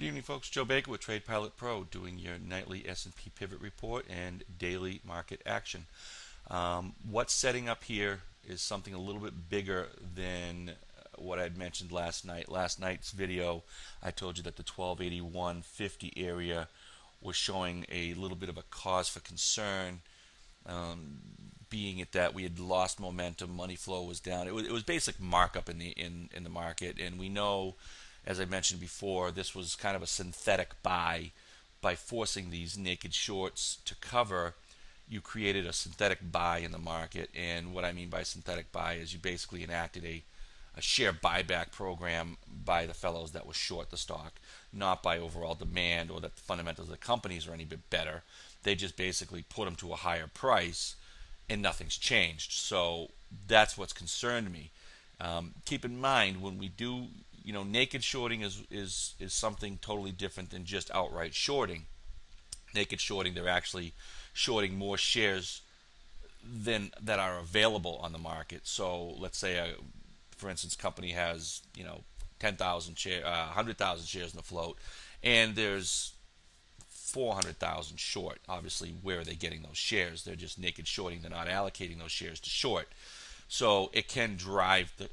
Good evening, folks. Joe Baker with Trade Pilot Pro doing your nightly S&P pivot report and daily market action. What's setting up here is something a little bit bigger than what I'd mentioned last night. Last night's video, I told you that the 1281.50 area was showing a little bit of a cause for concern, being it that we had lost momentum, money flow was down. It was basic markup in the market, and we know, as I mentioned before, this was kind of a synthetic buy. By forcing these naked shorts to cover, you created a synthetic buy in the market. And what I mean by synthetic buy is you basically enacted a share buyback program by the fellows that was short the stock, not by overall demand or that the fundamentals of the companies are any bit better. They just basically put them to a higher price and nothing's changed. So that's what's concerned me. Keep in mind, when we do, naked shorting is something totally different than just outright shorting. Naked shorting, they're actually shorting more shares than that are available on the market. So let's say, for instance, company has 10,000 shares, 100,000 shares in the float, and there's 400,000 short. Obviously, where are they getting those shares? They're just naked shorting. They're not allocating those shares to short. So it can drive the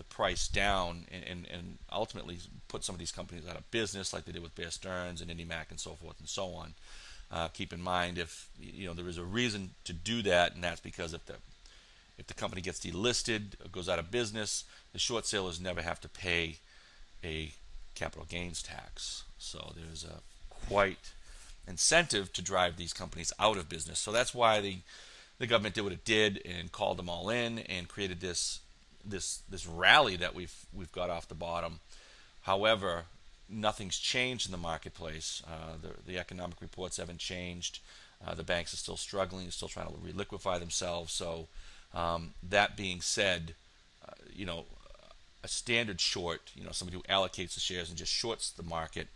price down and ultimately put some of these companies out of business, like they did with Bear Stearns and IndyMac and so forth and so on. Keep in mind, if there is a reason to do that, and that's because if the company gets delisted or goes out of business, the short sellers never have to pay a capital gains tax. So there's a quite incentive to drive these companies out of business. So that's why the government did what it did and called them all in and created this rally that we've got off the bottom. However, nothing's changed in the marketplace. The economic reports haven't changed. The banks are still struggling, still trying to reliquify themselves. So that being said, a standard short, somebody who allocates the shares and just shorts the market,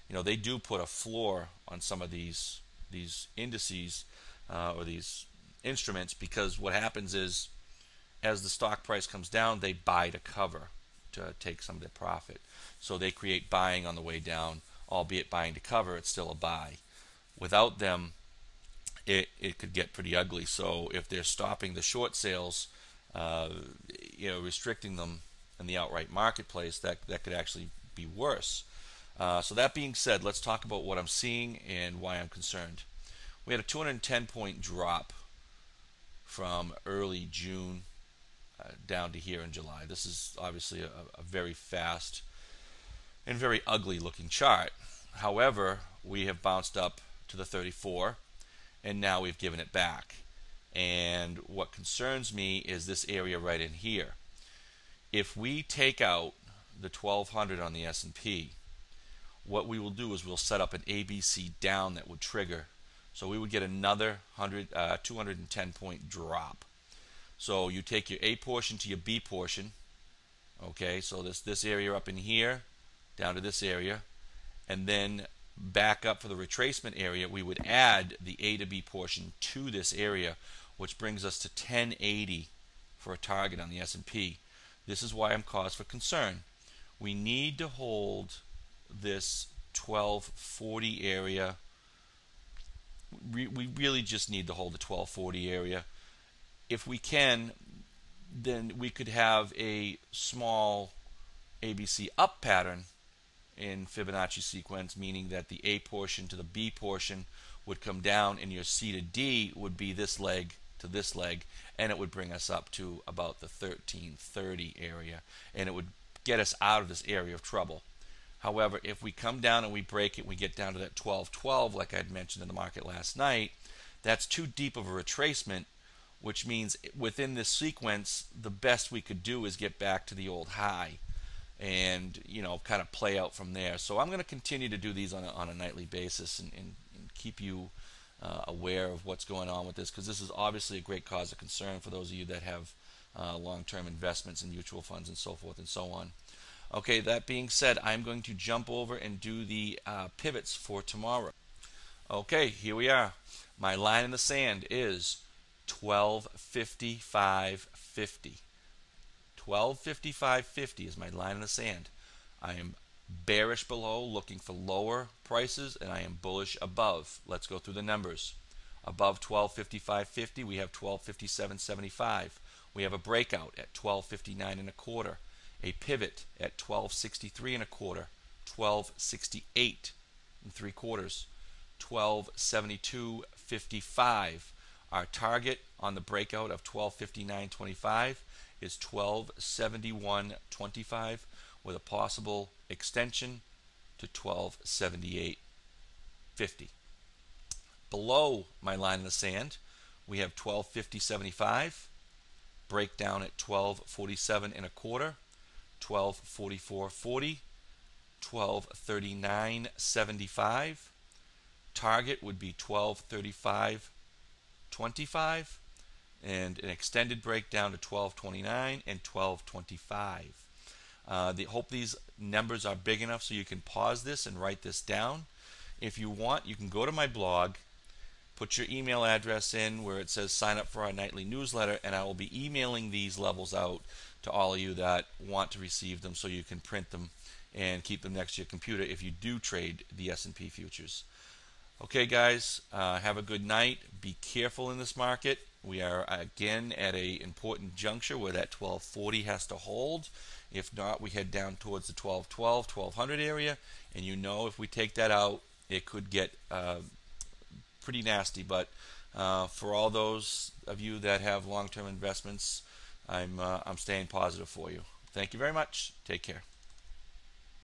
they do put a floor on some of these indices or these instruments, because what happens is, as the stock price comes down, they buy to cover, to take some of their profit. So they create buying on the way down, albeit buying to cover, it's still a buy. Without them, it could get pretty ugly. So if they're stopping the short sales, restricting them in the outright marketplace, that could actually be worse. So that being said, let's talk about what I'm seeing and why I'm concerned. We had a 210-point drop from early June down to here in July. This is obviously a very fast and very ugly looking chart. However, we have bounced up to the 34 and now we've given it back. And what concerns me is this area right in here. If we take out the 1200 on the S&P, what we will do is we'll set up an ABC down that would trigger. So we would get another 210-point drop. So you take your A portion to your B portion. Okay, so this area up in here, down to this area, and then back up for the retracement area, we would add the A to B portion to this area, which brings us to 1080 for a target on the S&P. This is why I'm cause for concern. We need to hold this 1240 area. We really just need to hold the 1240 area. If we can, then we could have a small ABC up pattern in Fibonacci sequence, meaning that the A portion to the B portion would come down and your C to D would be this leg to this leg, and it would bring us up to about the 1330 area, and it would get us out of this area of trouble. However, if we come down and we break it, we get down to that 1212, like I had mentioned in the market last night, that's too deep of a retracement, which means within this sequence, the best we could do is get back to the old high and, kind of play out from there. So I'm going to continue to do these on a nightly basis and keep you aware of what's going on with this, because this is obviously a great cause of concern for those of you that have long-term investments in mutual funds and so forth and so on. Okay, that being said, I'm going to jump over and do the pivots for tomorrow. Okay, here we are. My line in the sand is 1255.50. 1255.50 is my line in the sand. I am Bearish below, looking for lower prices, and I am bullish above. Let's go through the numbers. Above 1255.50, we have 1257.75. We have a breakout at 1259.25, a pivot at 1263.25, 1268.75, 1272.55. Our target on the breakout of 1259.25 is 1271.25 with a possible extension to 1278.50. Below my line in the sand, we have 1250.75, breakdown at 1247.25, 1244.40, 1239.75. Target would be 1235.25, and an extended breakdown to 1229 and 1225. Hope these numbers are big enough so you can pause this and write this down. If you want, you can go to my blog, put your email address in where it says sign up for our nightly newsletter, and I will be emailing these levels out to all of you that want to receive them so you can print them and keep them next to your computer if you do trade the S&P futures. Okay, guys, have a good night. Be careful in this market. We are again at an important juncture where that 1240 has to hold. If not, we head down towards the 1212, 1200 area, and you know if we take that out, it could get pretty nasty. But for all those of you that have long-term investments, I'm staying positive for you. Thank you very much. Take care.